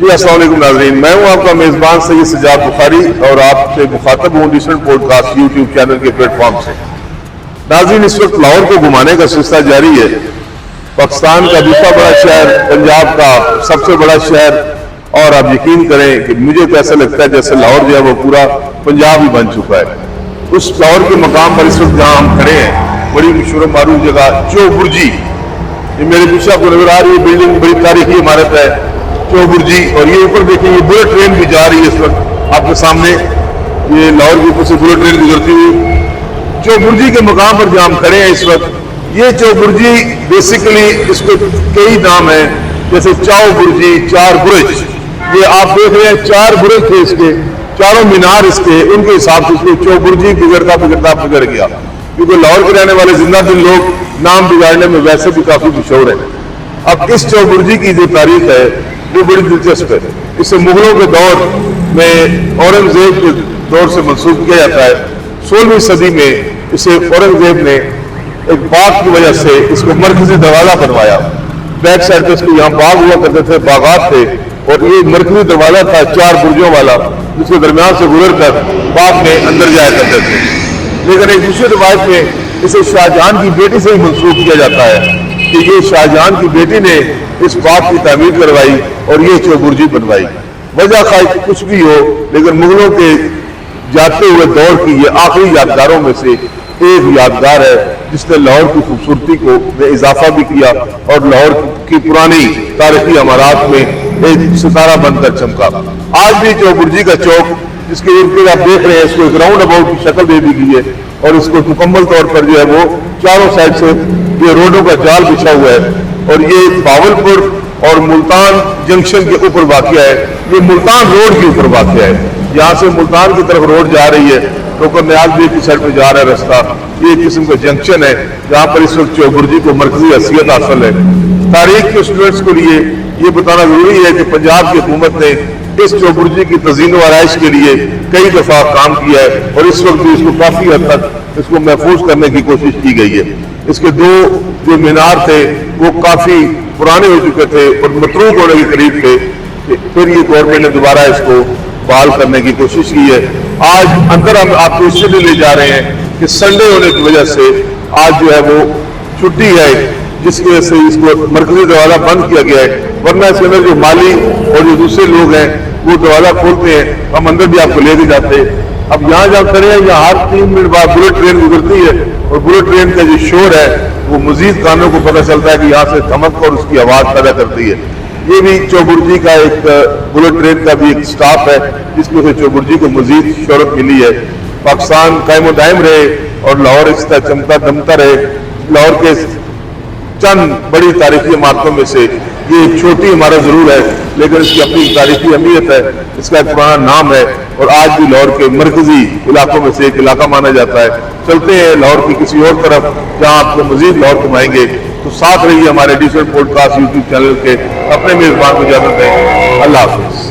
जी अस्सलाम वालेकुम नाज़रीन, मैं हूं आपका मेज़बान सैयद सजाद बुखारी और आपसे मुखातब हूं डिसेंट पॉडकास्ट यूट्यूब चैनल के प्लेटफॉर्म से। नाज़रीन, इस वक्त लाहौर को घुमाने का सिलसिला जारी है। पाकिस्तान का दूसरा बड़ा शहर, पंजाब का सबसे बड़ा शहर, और आप यकीन करें कि मुझे तो ऐसा लगता है जैसे लाहौर जो है वो पूरा पंजाब ही बन चुका है। उस लाहौर के मकाम पर इस वक्त जहाँ हम खड़े हैं, बड़ी मशहूर मारूफ जगह चौबुर्जी, ये मेरे पीछे आपको नजर आ रही है बिल्डिंग, बड़ी तारीखी इमारत है चौबुर्जी। और ये ऊपर देखिए, ये बुलेट ट्रेन भी जा रही है इस वक्त आपके सामने, ये लाहौर के ऊपर से बुलेट ट्रेन गुजरती हुई चौबुर्जी के मकाम पर जहाँ हम खड़े हैं इस वक्त। ये चौबुर्जी बेसिकली इसको कई नाम है, जैसे चाओ बुर्जी, चार बुर्ज, ये आप देख रहे हैं चार बुर्ज थे इसके, चारों मीनार इसके, उनके हिसाब से इसको चौबुर्जी बिगड़ता बिगड़ता बिगड़ गया, क्योंकि लाहौर के रहने वाले जिंदा दिल लोग नाम बिगाड़ने में वैसे भी काफी मशहूर है। अब इस चौबुर्जी की जो तारीख है वो बड़ी दिलचस्प है। इसे मुगलों के दौर में औरंगजेब के दौर से मंसूब किया जाता है। 16वीं सदी में इसे औरंगजेब ने एक बाग की वजह से इसको मरकजी दरवाजा बनवाया। बैक साइड पे इसको यहाँ बाग हुआ करते थे, बागात थे, और ये मरकजी दरवाजा था 4 बुर्जों वाला, जिसके दरमियान से गुजर कर बाग में अंदर जाया करते थे। लेकिन एक दूसरी रिवायत में इसे शाहजहां की बेटी से ही मंसूब किया जाता है कि ये शाहजहां की बेटी ने इस बाग की तामीर करवाई और ये चौबुर्जी बनवाई। वजह खाई कुछ भी हो, लेकिन मुगलों के जाते हुए दौर की ये आखिरी यादगारों में से एक यादगार है, जिसने लाहौर की खूबसूरती को में इजाफा भी किया और लाहौर की पुरानी तारीखी इमारत में एक सितारा बनकर चमका। आज भी चौबुर्जी का चौक, जिसके ऊपर आप देख रहे हैं, इसको एक राउंड अबाउट की शक्ल दे दी गई है और इसको मुकम्मल तौर पर जो है वो चारों साइड से ये रोडों का जाल बिछा हुआ है। और ये बावलपुर और मुल्तान जंक्शन के ऊपर वाक़या है, ये मुल्तान रोड के ऊपर वाक़या है। यहाँ से मुल्तान की तरफ रोड जा रही है, टोकर न्याज भी की साइड में जा रहा है रास्ता। ये एक किस्म का जंक्शन है जहाँ पर इस वक्त चौबुर्जी को मरकजी हैसियत हासिल है। तारीख के स्टूडेंट्स के लिए ये बताना जरूरी है कि पंजाब की हुकूमत ने इस चौबुर्जी की तज़ीन व आराइश के लिए कई दफ़ा काम किया है और इस वक्त भी इसको काफ़ी हद तक इसको महफूज करने की कोशिश की गई है। इसके 2 जो मीनार थे वो काफ़ी पुराने हो चुके थे और मतरूक होने के करीब थे। फिर ये गवर्नमेंट ने दोबारा इसको बहाल करने की कोशिश की है। आज अंदर हम आपको इसलिए ले जा रहे हैं कि संडे होने की वजह से आज जो है वो छुट्टी है, जिसकी वजह से इसको मरकजी दरवाजा बंद किया गया है। वरना इसके अंदर जो माली और जो दूसरे लोग हैं वो दरवाजा खोलते हैं, हम अंदर भी आपको ले जाते हैं। अब यहाँ जहाँ खड़े हैं, यहाँ हर 3 मिनट बाद बुलेट ट्रेन गुजरती है और बुलेट ट्रेन का जो शोर है वो मजीद कानों को पता चलता है कि यहाँ से धमक और उसकी आवाज़ पैदा करती है। ये भी चौबुर्जी का एक बुलेट ट्रेन का भी एक स्टाफ है, जिसकी वजह से चौबुर्जी को मजीद शोहरत मिली है। पाकिस्तान कायम दायम रहे और लाहौर इस तरह चमकता दमकता रहे। लाहौर के चंद बड़ी तारीखी इमारतों में से ये एक छोटी इमारत जरूर है, लेकिन इसकी अपनी तारीखी अहमियत है, इसका एक पुराना नाम है और आज भी लाहौर के मरकजी इलाकों में से एक इलाका माना जाता है। चलते हैं लाहौर की किसी और तरफ जहाँ आपको मजीद लाहौर घुमाएंगे, तो साथ रहिए हमारे डिसेंट पॉडकास्ट यूट्यूब चैनल के। अपने मेजबान को इजाजत दें, अल्लाह हाफिज।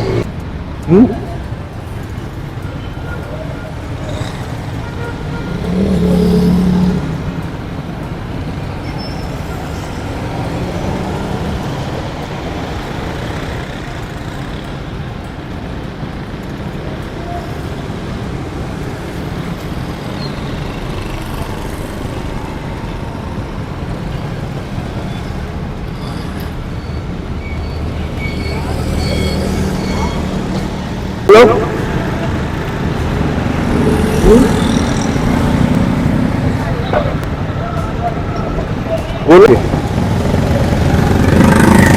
बोलिए।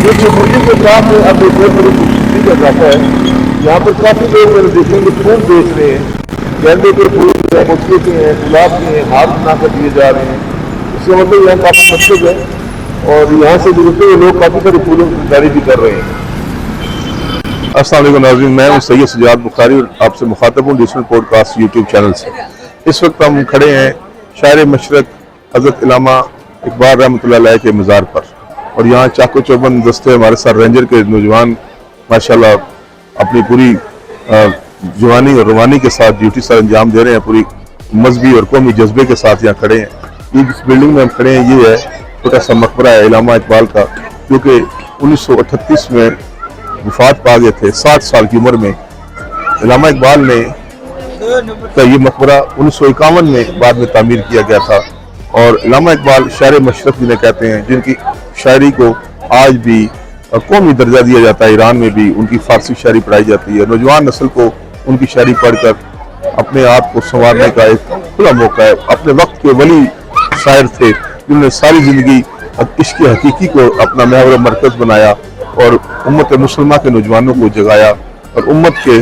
ये चौबुर्जी के साथ अब एक बहुत बड़ी खूबसूरती का इजाफा है। यहाँ पर काफी लोग मैंने देखेंगे फूल बेच रहे हैं, गेंदे के फूल हैं, मुक्के के हैं, गुलाब के हैं, हार बनाकर दिए जा रहे हैं। इसका मतलब यहाँ काफी मकसद है और यहाँ से गुजरते हुए लोग काफी सारे फूलों की खरीदारी भी कर रहे हैं। अस्सलाम वालेकुम नाज़रीन, मैं हूँ सैयद सजाद बुखारी और आपसे मुखातब हूँ डिसेंट पॉडकास्ट यूट्यूब चैनल से। इस वक्त हम खड़े हैं शायर मशरक हज़रत इल्लामा इकबाल रहमतुल्लाह अलैह के मज़ार पर और यहाँ चाको चौबंद दस्ते हमारे साथ रेंजर के नौजवान माशाल्लाह अपनी पूरी जवानी और रवानी के साथ ड्यूटी सर अंजाम दे रहे हैं, पूरी मजहबी और कौमी जज्बे के साथ यहाँ खड़े हैं। ये जिस बिल्डिंग में हम खड़े हैं ये है छोटा सा मकबरा है इल्लामा इकबाल का, जो कि 1938 में वफात पा गए थे 60 साल की उम्र में। इल्लामा इकबाल ने का ये मकबरा 1951 में बाद में तामीर किया गया था। और इल्लामा इकबाल शायर मशरक जिन्हें कहते हैं, जिनकी शायरी को आज भी कौमी दर्जा दिया जाता है। ईरान में भी उनकी फारसी शायरी पढ़ाई जाती है। नौजवान नस्ल को उनकी शायरी पढ़कर अपने आप को संवारने का एक खुला मौका है। अपने वक्त के वली शायर थे जिन्होंने सारी ज़िंदगी इश्क हकीकी को अपना महवर मरकज़ बनाया और उम्मत मुसलमान के नौजवानों को जगाया और उम्मत के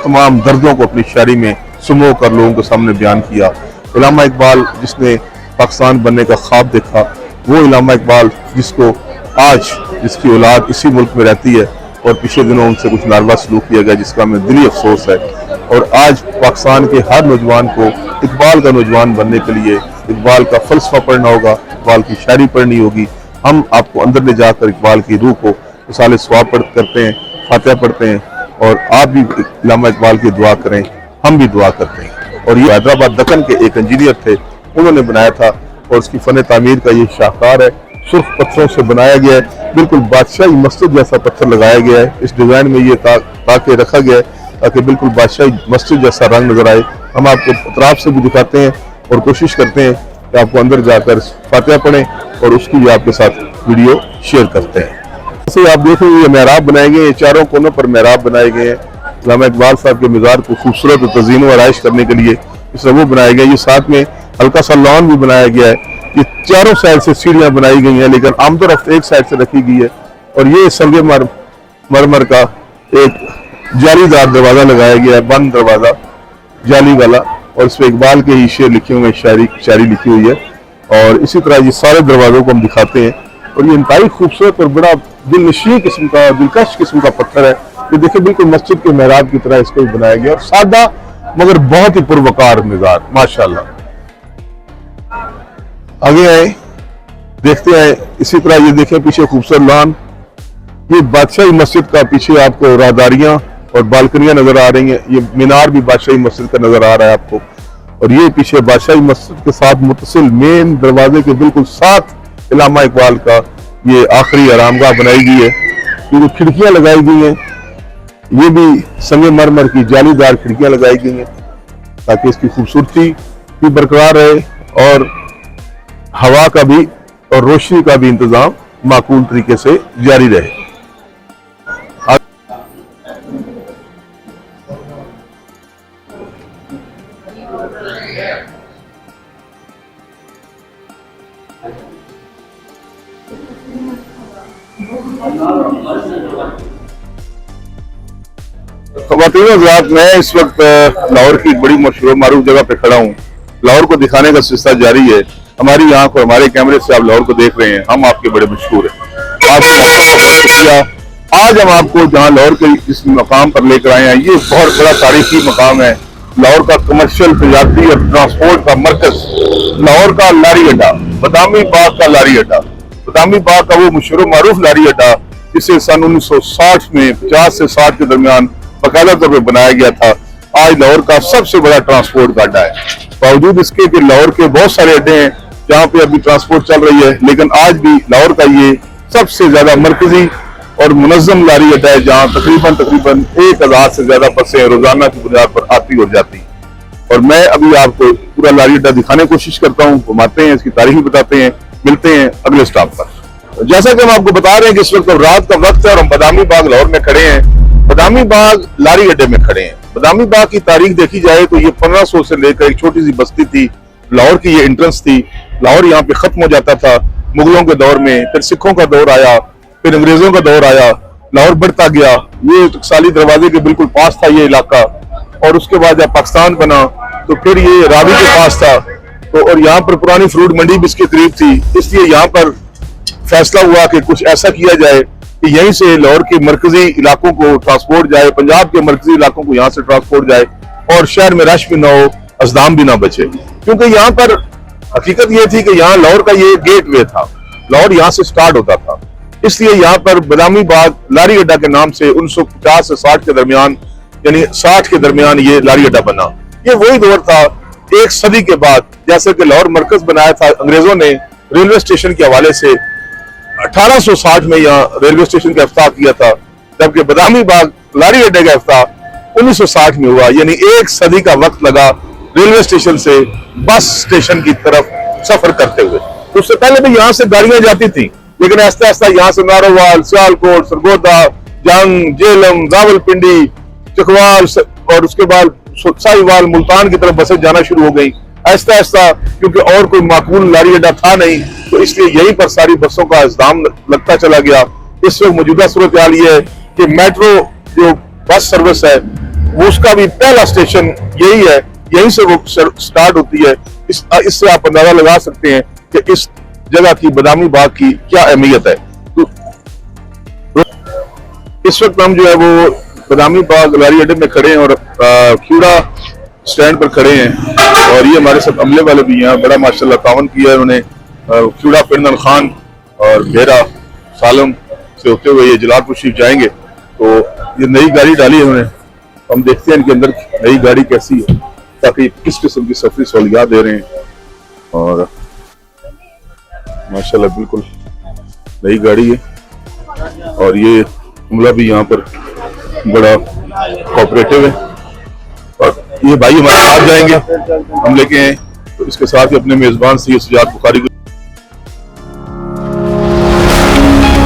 तमाम दर्दों को अपनी शायरी में सुमो कर लोगों के सामने बयान किया। इल्लामा इकबाल जिसने पाकिस्तान बनने का ख्वाब देखा, वो इल्लामा इकबाल जिसको आज जिसकी औलाद इसी मुल्क में रहती है और पिछले दिनों उनसे कुछ नारवा सलूक किया गया जिसका हमें दिली अफसोस है। और आज पाकिस्तान के हर नौजवान को इकबाल का नौजवान बनने के लिए इकबाल का फलसफा पढ़ना होगा, इकबाल की शायरी पढ़नी होगी। हम आपको अंदर ले जाकर इकबाल की रूह को मिसाल सवाब करते हैं, फातिहा पढ़ते हैं और आप भी इल्लामा इकबाल की दुआ करें, हम भी दुआ करते हैं। और ये हैदराबाद दक्कन के एक इंजीनियर थे, उन्होंने बनाया था और उसकी फन तामीर का ये शाहकार है। सुर्ख पत्थरों से बनाया गया है, बिल्कुल बादशाही मस्जिद जैसा पत्थर लगाया गया है। इस डिज़ाइन में ये ताकि रखा गया है ताकि बिल्कुल बादशाही मस्जिद जैसा रंग नजर आए। हम आपको अतराफ से भी दिखाते हैं और कोशिश करते हैं कि आपको अंदर जाकर फातिहा पढ़ें और उसकी भी आपके साथ वीडियो शेयर करते हैं। जैसे आप देखें ये मेहराब बनाए गए हैं, चारों कोनों पर मेहराब बनाए गए हैं। इल्लामा इकबाल साहब के मज़ार को खूबसूरत और तज़ीन व आराइश करने के लिए इस तरह वो बनाया गया। ये साथ में हल्का सा लॉन भी बनाया गया है। ये चारों साइड से सीढ़ियां बनाई गई हैं लेकिन आमतौर एक साइड से रखी गई है। और ये संगे मरमर का एक जालीदार दरवाजा लगाया गया है, बंद दरवाजा जाली वाला, और इस पर इकबाल के ही शेर लिखे हुए शायरी लिखी हुई है। और इसी तरह ये सारे दरवाजों को हम दिखाते हैं और ये इंतहाई खूबसूरत और बड़ा दिलनशीं किस्म का, दिलकश किस्म का पत्थर है। ये देखिए बिल्कुल मस्जिद के मेहराब की तरह इसको भी बनाया गया और सादा मगर बहुत ही पुरवकार मिजाज, माशाल्लाह। आगे आए, देखते हैं। इसी तरह ये देखें पीछे खूबसूरत लॉन, ये बादशाही मस्जिद का पीछे आपको राहदारियां और बालकनियां नजर आ रही हैं। ये मीनार भी बादशाही मस्जिद का नजर आ रहा है आपको। और ये पीछे बादशाही मस्जिद के साथ मुतसिल मेन दरवाजे के बिल्कुल साथ इल्लामा इकबाल का ये आखिरी आरामगाह बनाई गई है। ये जो खिड़कियां लगाई गई हैं ये भी संगे मरमर की जालीदार खिड़कियां लगाई गई हैं ताकि इसकी खूबसूरती भी बरकरार रहे और हवा का भी और रोशनी का भी इंतजाम माकूल तरीके से जारी रहे। ख़वातीन हज़रात, मैं इस वक्त लाहौर की एक बड़ी मशहूर मारूफ जगह पे खड़ा हूँ। लाहौर को दिखाने का सिलसिला जारी है। हमारी आंख और हमारे कैमरे से आप लाहौर को देख रहे हैं। हम आपके बड़े मशहूर हैं, आपको आज हम आपको जहाँ लाहौर के इस मकाम पर लेकर आए हैं, ये बहुत बड़ा तारीखी मकाम है। लाहौर का कमर्शियल, तजारती और ट्रांसपोर्ट का मरकज, लाहौर का लारी अड्डा, बदामी बाग का लारी अड्डा, बदामी बाग का वो मशहूर मारूफ लारी अड्डा जिसे सन 1960 में 50 से 60 के दरमियान बाकायदा तौर पर बनाया गया था, आज लाहौर का सबसे बड़ा ट्रांसपोर्ट का अड्डा है। बावजूद इसके कि लाहौर के बहुत सारे अड्डे हैं जहाँ पे अभी ट्रांसपोर्ट चल रही है, लेकिन आज भी लाहौर का ये सबसे ज्यादा मरकजी और मुनज़्ज़म लारी अड्डा है जहाँ तकरीबन 1000 से ज्यादा बसें रोजाना की बुनियाद पर आती और जाती। और मैं अभी आपको पूरा लारी अड्डा दिखाने की कोशिश करता हूँ, घुमाते हैं, इसकी तारीख बताते हैं। मिलते हैं अगले स्टॉप पर। जैसा कि हम आपको बता रहे हैं कि इस वक्त रात का वक्त है और हम बदामी बाग लाहौर में खड़े हैं। बदामी बाग लारी अड्डे में खड़े हैं। बदामी बाग की तारीख देखी जाए तो ये 1500 से लेकर एक छोटी सी बस्ती थी। लाहौर की ये एंट्रेंस थी। लाहौर यहाँ पे खत्म हो जाता था मुगलों के दौर में, फिर सिखों का दौर आया, फिर अंग्रेजों का दौर आया, लाहौर बढ़ता गया। ये टकसाली दरवाजे के बिल्कुल पास था ये इलाका। और उसके बाद जब पाकिस्तान बना तो फिर ये रावी के पास था। तो और यहाँ पर पुरानी फ्रूट मंडी भी इसके करीब थी, इसलिए यहाँ पर फैसला हुआ कि कुछ ऐसा किया जाए कि यहीं से लाहौर के मरकजी इलाकों को ट्रांसपोर्ट जाए, पंजाब के मरकजी इलाकों को यहाँ से ट्रांसपोर्ट जाए और शहर में रश भी ना हो, अज़दाम भी ना बचे। क्योंकि यहाँ पर हकीकत ये थी कि यहाँ लाहौर का ये गेट वे था, लाहौर यहाँ से स्टार्ट होता था। इसलिए यहाँ पर बदामी बाग लारी अड्डा के नाम से 1950 से 60 के दरमियान, यानी 60 के दरमियान ये लारी अड्डा बना। ये वही दौर था एक सदी के बाद, जैसे कि लाहौर मरकज बनाया था अंग्रेजों ने रेलवे स्टेशन के हवाले से 1860 में यहाँ रेलवे स्टेशन का इफ्ताह किया था। जबकि बदामी बाग लारी अड्डे का इफ्ताह 1960 में हुआ, यानी एक सदी का वक्त लगा रेलवे स्टेशन से बस स्टेशन की तरफ सफर करते हुए। उससे पहले भी यहाँ से गाड़ियां जाती थी, लेकिन आहिस्ता आहिस्ता यहाँ से नारोवाल, सियालकोट, सरगोदा, जंग, जेलम, रावलपिंडी, चकवाल और उसके बाद साहिवाल, मुल्तान की तरफ बसें जाना शुरू हो गई आहिस्ता आहिस्ता, क्योंकि और कोई माकूल लारी अड्डा था नहीं, तो इसलिए यहीं पर सारी बसों का इंतजाम लगता चला गया। इस वक्त मौजूदा सूरत हाल ये है कि मेट्रो जो बस सर्विस है वो उसका भी पहला स्टेशन यही है, यहीं से वो स्टार्ट होती है। इससे आप अंदाजा लगा सकते हैं कि इस जगह की, बदामी बाग की क्या अहमियत है। तो इस वक्त हम जो है वो बदामी बाग लारी अड्डे में खड़े हैं और क्यूड़ा स्टैंड पर खड़े हैं, और ये हमारे साथ अमले वाले भी हैं, बड़ा माशाल्लाह तावन किया है उन्होंने। क्यूड़ा फिरनल खान और भेरा सालम से होते हुए ये जलालपुर शरीफ जाएंगे। तो ये नई गाड़ी डाली है उन्होंने, हम देखते हैं इनके अंदर नई गाड़ी कैसी है, ताकि किस किस्म की सफरी सहूलियात दे रहे हैं। और माशाल्लाह बिल्कुल नई गाड़ी है, और ये अमला भी यहाँ पर बड़ा कोऑपरेटिव है। और ये भाई हमारे साथ जाएंगे, हम लेके हैं, तो इसके साथ ही अपने मेजबान सैयद सजाद बुखारी को